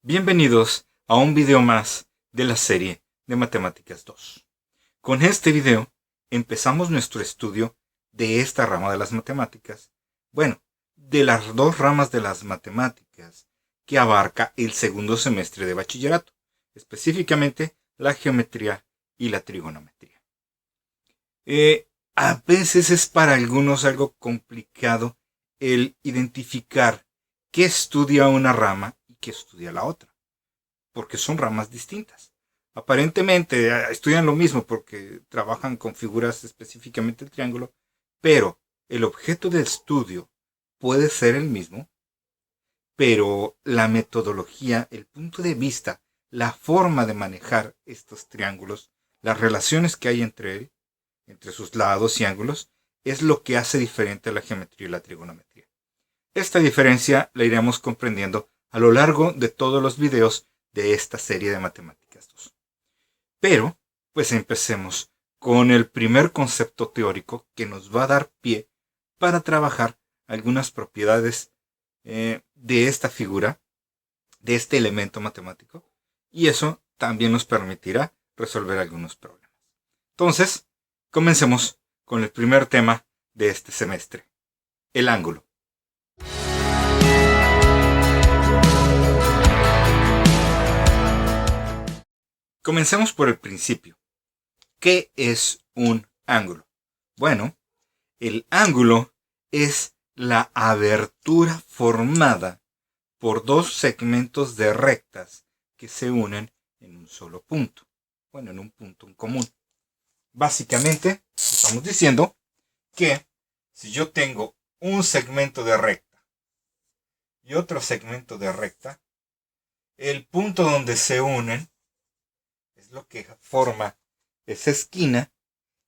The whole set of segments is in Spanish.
Bienvenidos a un video más de la serie de Matemáticas 2. Con este video empezamos nuestro estudio de esta rama de las matemáticas. Bueno, de las dos ramas de las matemáticas que abarca el segundo semestre de bachillerato, específicamente la geometría y la trigonometría. A veces es para algunos algo complicado el identificar qué estudia una rama y qué estudia la otra, porque son ramas distintas. Aparentemente estudian lo mismo porque trabajan con figuras, específicamente el triángulo, pero el objeto de estudio puede ser el mismo, pero la metodología, el punto de vista, la forma de manejar estos triángulos, las relaciones que hay entre sus lados y ángulos, es lo que hace diferente a la geometría y la trigonometría. Esta diferencia la iremos comprendiendo a lo largo de todos los videos de esta serie de Matemáticas 2. Pero, pues empecemos con el primer concepto teórico que nos va a dar pie para trabajar algunas propiedades de esta figura, de este elemento matemático, y eso también nos permitirá resolver algunos problemas. Entonces, comencemos con el primer tema de este semestre, el ángulo. Comencemos por el principio. ¿Qué es un ángulo? Bueno, el ángulo es la abertura formada por dos segmentos de rectas que se unen en un solo punto, bueno, en un punto en común. Básicamente, estamos diciendo que si yo tengo un segmento de recta y otro segmento de recta, el punto donde se unen es lo que forma esa esquina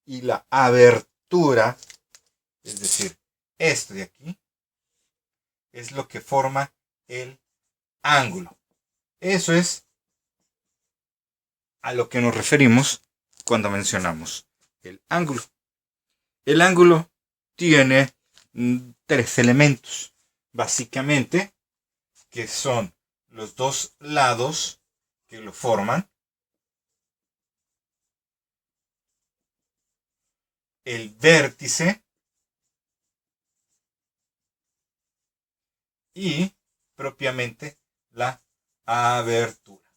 y la abertura, es decir, esto de aquí, es lo que forma el ángulo. Eso es a lo que nos referimos cuando mencionamos el ángulo. El ángulo tiene tres elementos, básicamente, que son los dos lados que lo forman, el vértice y propiamente la abertura.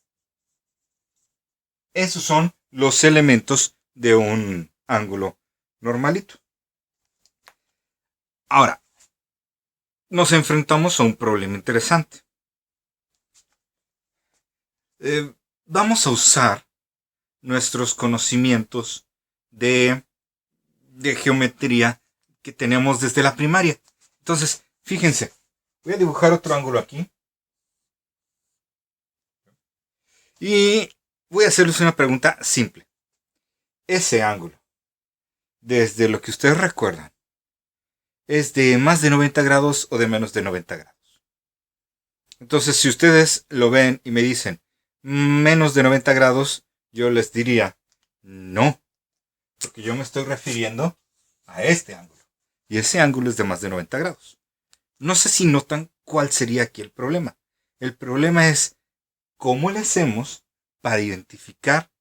Esos son los elementos de un ángulo normalito. Ahora, nos enfrentamos a un problema interesante. Vamos a usar nuestros conocimientos de geometría que tenemos desde la primaria. Entonces, fíjense, voy a dibujar otro ángulo aquí. Y voy a hacerles una pregunta simple. Ese ángulo, desde lo que ustedes recuerdan, ¿es de más de 90 grados o de menos de 90 grados? Entonces, si ustedes lo ven y me dicen menos de 90 grados, yo les diría no, porque yo me estoy refiriendo a este ángulo. Y ese ángulo es de más de 90 grados. No sé si notan cuál sería aquí el problema. El problema es cómo le hacemos para identificar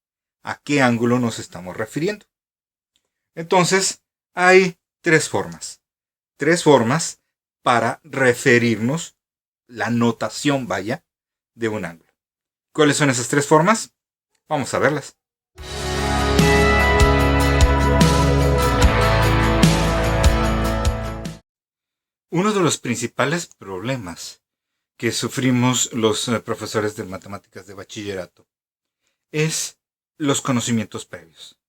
a qué ángulo nos estamos refiriendo. Entonces, hay tres formas. Tres formas para referirnos, la notación, vaya, de un ángulo. ¿Cuáles son esas tres formas? Vamos a verlas. Uno de los principales problemas que sufrimos los profesores de matemáticas de bachillerato es los conocimientos previos.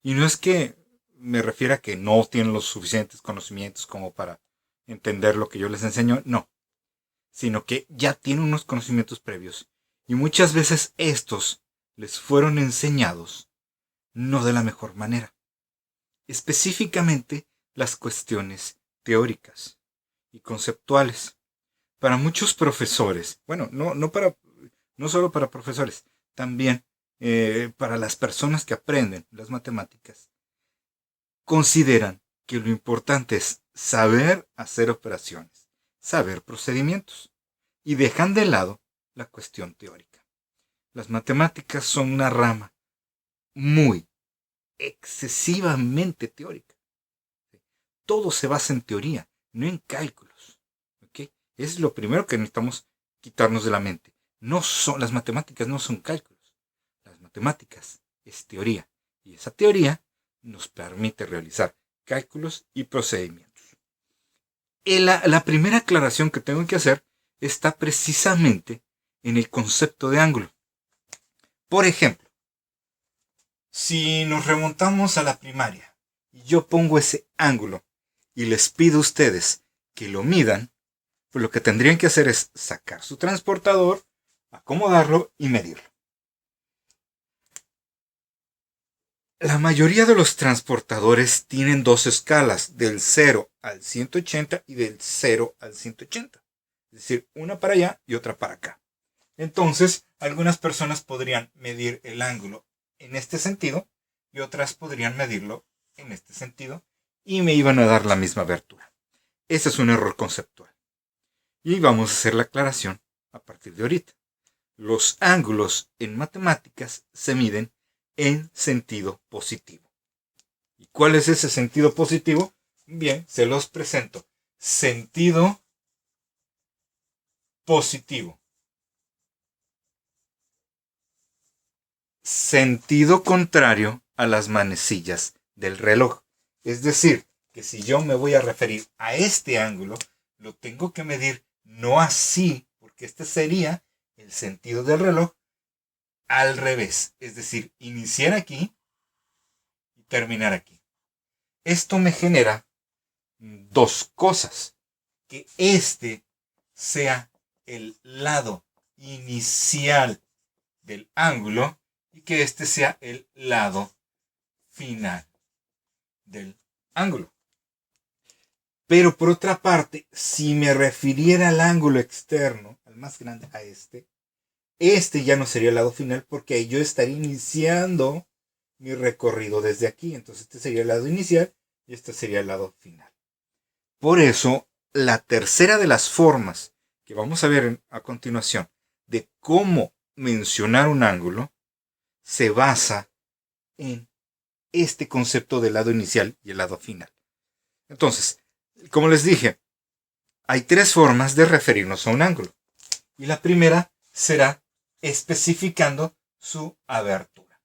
Y no es que me refiera a que no tienen los suficientes conocimientos como para entender lo que yo les enseño, no. Sino que ya tienen unos conocimientos previos. Y muchas veces estos les fueron enseñados no de la mejor manera. Específicamente las cuestiones teóricas y conceptuales. Para muchos profesores, bueno, no solo para profesores, también para las personas que aprenden las matemáticas, consideran que lo importante es saber hacer operaciones, saber procedimientos, y dejan de lado la cuestión teórica. Las matemáticas son una rama muy excesivamente teórica. Todo se basa en teoría, no en cálculos. ¿Okay? Es lo primero que necesitamos quitarnos de la mente. Las matemáticas no son cálculos. Las matemáticas es teoría. Y esa teoría nos permite realizar cálculos y procedimientos. La primera aclaración que tengo que hacer está precisamente en el concepto de ángulo. Por ejemplo, si nos remontamos a la primaria y yo pongo ese ángulo y les pido a ustedes que lo midan, pues lo que tendrían que hacer es sacar su transportador, acomodarlo y medirlo. La mayoría de los transportadores tienen dos escalas, del 0 al 180 y del 0 al 180. Es decir, una para allá y otra para acá. Entonces, algunas personas podrían medir el ángulo en este sentido y otras podrían medirlo en este sentido y me iban a dar la misma abertura. Ese es un error conceptual. Y vamos a hacer la aclaración a partir de ahorita. Los ángulos en matemáticas se miden en sentido positivo. ¿Y cuál es ese sentido positivo? Bien, se los presento. Sentido positivo. Sentido contrario a las manecillas del reloj. Es decir, que si yo me voy a referir a este ángulo, lo tengo que medir no así, porque este sería el sentido del reloj, al revés. Es decir, iniciar aquí y terminar aquí. Esto me genera dos cosas. Que este sea el lado inicial del ángulo y que este sea el lado final del ángulo. Pero por otra parte, si me refiriera al ángulo externo, al más grande, a este ya no sería el lado final porque yo estaría iniciando mi recorrido desde aquí. Entonces este sería el lado inicial y este sería el lado final. Por eso, la tercera de las formas que vamos a ver a continuación de cómo mencionar un ángulo se basa en este concepto del lado inicial y el lado final. Entonces, como les dije, hay tres formas de referirnos a un ángulo. Y la primera será especificando su abertura.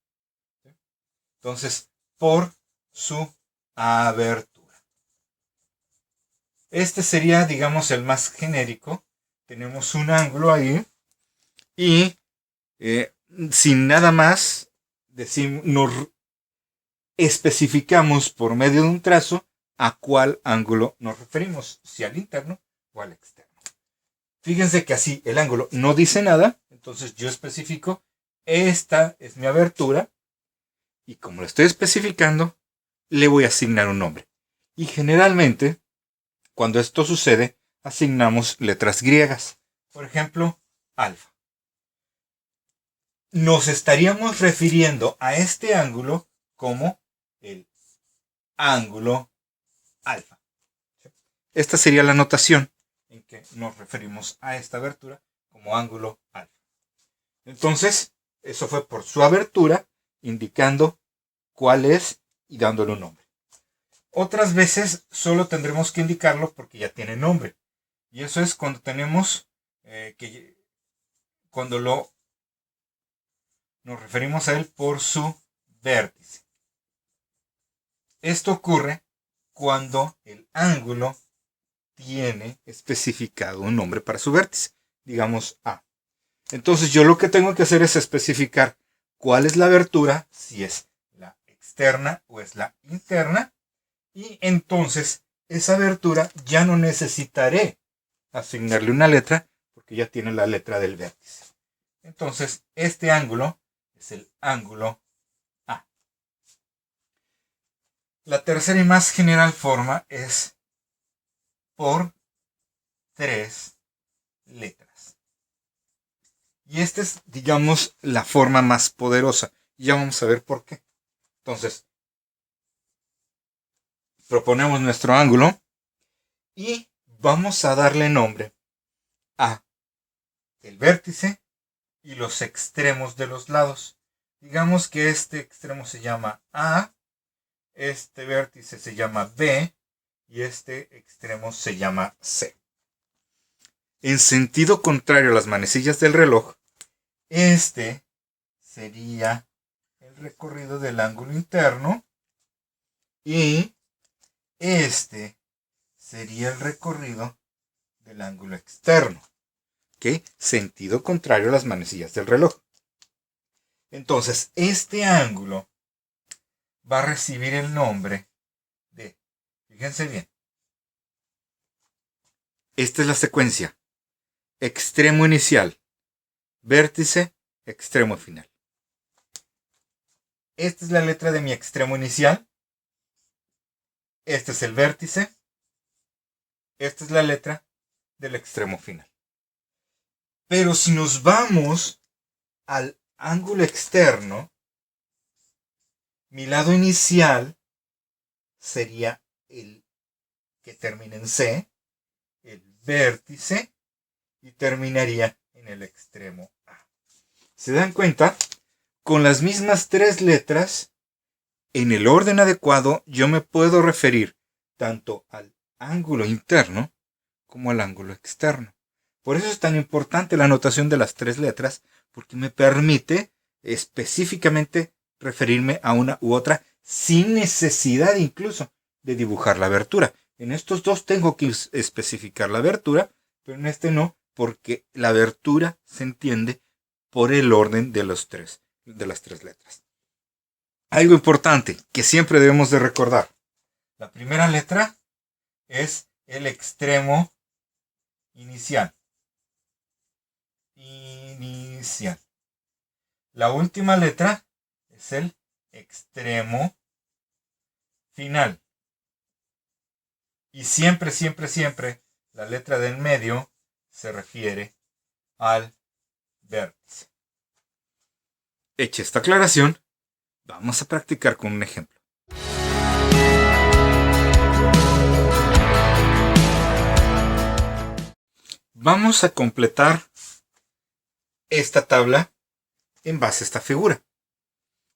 Entonces, por su abertura. Este sería, digamos, el más genérico. Tenemos un ángulo ahí y sin nada más nos especificamos por medio de un trazo a cuál ángulo nos referimos, si al interno o al externo. Fíjense que así el ángulo no dice nada, entonces yo especifico, esta es mi abertura y como lo estoy especificando, le voy a asignar un nombre. Y generalmente, cuando esto sucede, asignamos letras griegas. Por ejemplo, alfa. Nos estaríamos refiriendo a este ángulo como el ángulo alfa. Esta sería la notación en que nos referimos a esta abertura como ángulo alfa. Entonces, eso fue por su abertura, indicando cuál es y dándole un nombre. Otras veces solo tendremos que indicarlo porque ya tiene nombre. Y eso es cuando tenemos cuando nos referimos a él por su vértice. Esto ocurre cuando el ángulo tiene especificado un nombre para su vértice, digamos A. Entonces yo lo que tengo que hacer es especificar cuál es la abertura, si es la externa o es la interna, y entonces esa abertura ya no necesitaré asignarle una letra porque ya tiene la letra del vértice. Entonces este ángulo es el ángulo A. La tercera y más general forma es por tres letras. Y esta es, digamos, la forma más poderosa. Ya vamos a ver por qué. Entonces, proponemos nuestro ángulo y vamos a darle nombre a el vértice y los extremos de los lados. Digamos que este extremo se llama A, este vértice se llama B y este extremo se llama C. En sentido contrario a las manecillas del reloj, este sería el recorrido del ángulo interno y este sería el recorrido del ángulo externo. ¿Ok? Sentido contrario a las manecillas del reloj. Entonces, este ángulo va a recibir el nombre de, fíjense bien, esta es la secuencia: extremo inicial, vértice, extremo final. Esta es la letra de mi extremo inicial. Este es el vértice. Esta es la letra del extremo final. Pero si nos vamos al ángulo externo, mi lado inicial sería el que termina en C, el vértice, y terminaría en el extremo A. ¿Se dan cuenta? Con las mismas tres letras, en el orden adecuado, yo me puedo referir tanto al ángulo interno como al ángulo externo. Por eso es tan importante la notación de las tres letras, porque me permite específicamente referirme a una u otra sin necesidad incluso de dibujar la abertura. En estos dos tengo que especificar la abertura, pero en este no, porque la abertura se entiende por el orden de las tres letras. Algo importante que siempre debemos de recordar: la primera letra es el extremo inicial. La última letra es el extremo final. Y siempre, siempre, siempre la letra del medio se refiere al vértice. Hecha esta aclaración, vamos a practicar con un ejemplo. Vamos a completar esta tabla en base a esta figura.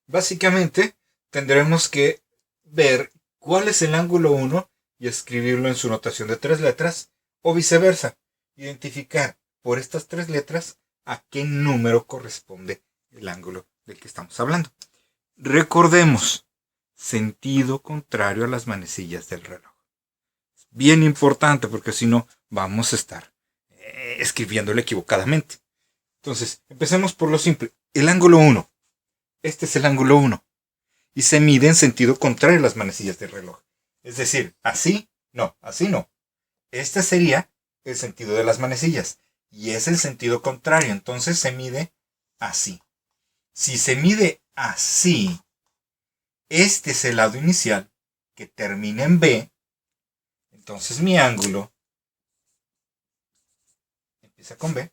Básicamente, tendremos que ver cuál es el ángulo 1 y escribirlo en su notación de tres letras, o viceversa, identificar por estas tres letras a qué número corresponde el ángulo del que estamos hablando. Recordemos, sentido contrario a las manecillas del reloj. Es bien importante, porque si no vamos a estar escribiéndolo equivocadamente. Entonces, empecemos por lo simple. El ángulo 1. Este es el ángulo 1. Y se mide en sentido contrario a las manecillas del reloj. Es decir, así no. Este sería el sentido de las manecillas. Y es el sentido contrario. Entonces se mide así. Si se mide así, este es el lado inicial que termina en B. Entonces mi ángulo empieza con B.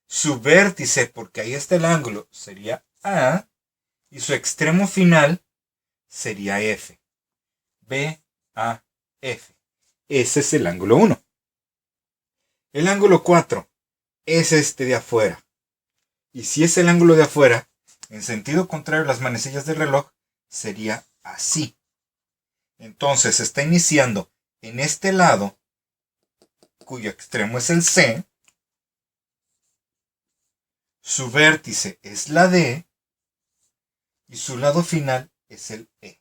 Su vértice, porque ahí está el ángulo, sería A. Y su extremo final sería F. B, A, F. Ese es el ángulo 1. El ángulo 4 es este de afuera. Y si es el ángulo de afuera, en sentido contrario a las manecillas del reloj, sería así. Entonces está iniciando en este lado, cuyo extremo es el C. Su vértice es la D. Y su lado final es el E.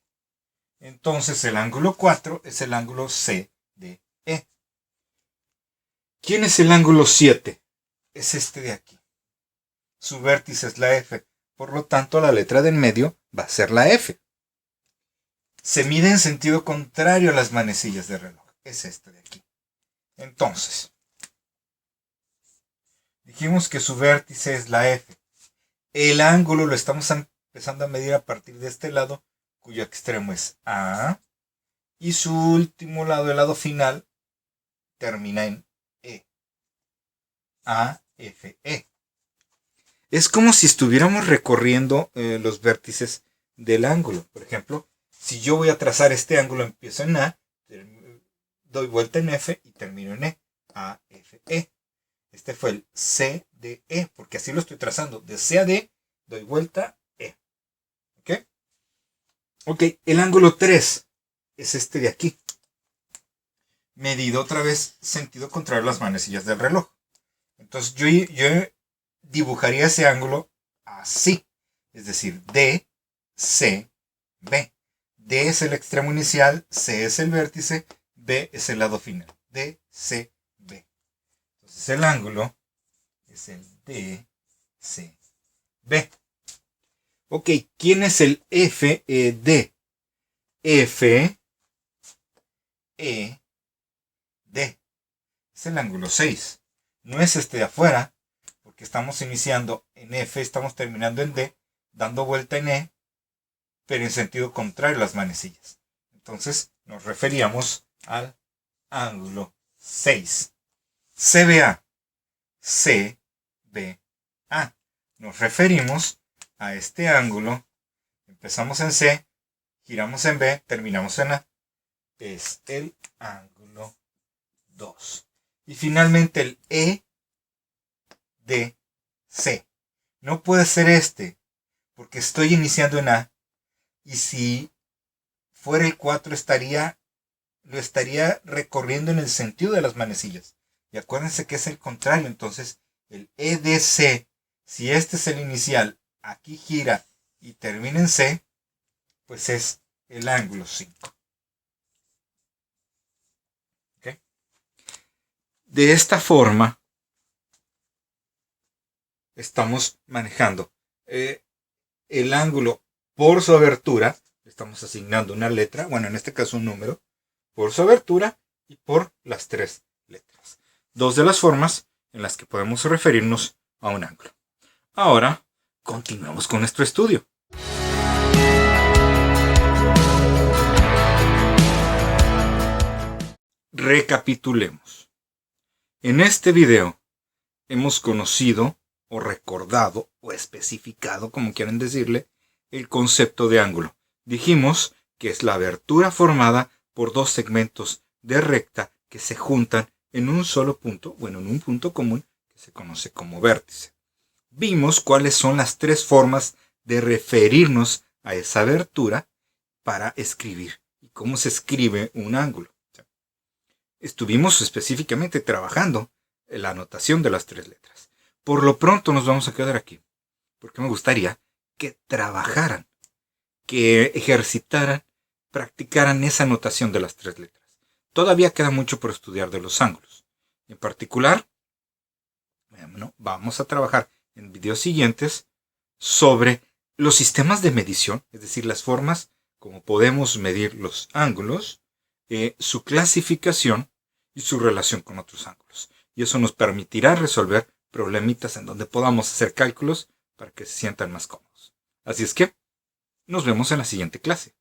Entonces el ángulo 4 es el ángulo C de E. ¿Quién es el ángulo 7? Es este de aquí. Su vértice es la F. Por lo tanto, la letra del medio va a ser la F. Se mide en sentido contrario a las manecillas de reloj. Es este de aquí. Entonces, dijimos que su vértice es la F. El ángulo lo estamos empezando a medir a partir de este lado, cuyo extremo es A. Y su último lado, el lado final, termina en E. A, F, E. Es como si estuviéramos recorriendo los vértices del ángulo. Por ejemplo, si yo voy a trazar este ángulo, empiezo en A, doy vuelta en F y termino en E. A, F, E. Este fue el CDE, porque así lo estoy trazando. De C a D, doy vuelta E. ¿Ok? Ok, el ángulo 3 es este de aquí. Medido otra vez sentido contrario a las manecillas del reloj. Entonces yo dibujaría ese ángulo así. Es decir, D, C, B. D es el extremo inicial, C es el vértice, B es el lado final. D, C, B. Entonces el ángulo es el D, C, B. Ok, ¿quién es el FED? F, E, D. Es el ángulo 6. No es este de afuera, porque estamos iniciando en F, estamos terminando en D, dando vuelta en E, pero en sentido contrario a las manecillas. Entonces nos referíamos al ángulo 6. CBA. CBA. Nos referimos a este ángulo. Empezamos en C, giramos en B, terminamos en A. Es el ángulo 2. Y finalmente el EDC. No puede ser este, porque estoy iniciando en A. Y si fuera el 4 lo estaría recorriendo en el sentido de las manecillas. Y acuérdense que es el contrario. Entonces el EDC, si este es el inicial, aquí gira y termina en C, pues es el ángulo 5. ¿Okay? De esta forma estamos manejando el ángulo por su abertura. Estamos asignando una letra, bueno, en este caso un número, por su abertura y por las 3 letras. 2 de las formas en las que podemos referirnos a un ángulo. Ahora, continuamos con nuestro estudio. Recapitulemos. En este video hemos conocido o recordado o especificado, como quieran decirle, el concepto de ángulo. Dijimos que es la abertura formada por 2 segmentos de recta que se juntan en un solo punto, bueno, en un punto común que se conoce como vértice. Vimos cuáles son las 3 formas de referirnos a esa abertura para escribir y cómo se escribe un ángulo. Estuvimos específicamente trabajando en la anotación de las 3 letras. Por lo pronto nos vamos a quedar aquí, porque me gustaría que trabajaran, que ejercitaran, practicaran esa anotación de las 3 letras. Todavía queda mucho por estudiar de los ángulos. En particular, bueno, vamos a trabajar en videos siguientes sobre los sistemas de medición, es decir, las formas como podemos medir los ángulos, su clasificación y su relación con otros ángulos. Y eso nos permitirá resolver problemitas en donde podamos hacer cálculos para que se sientan más cómodos. Así es que nos vemos en la siguiente clase.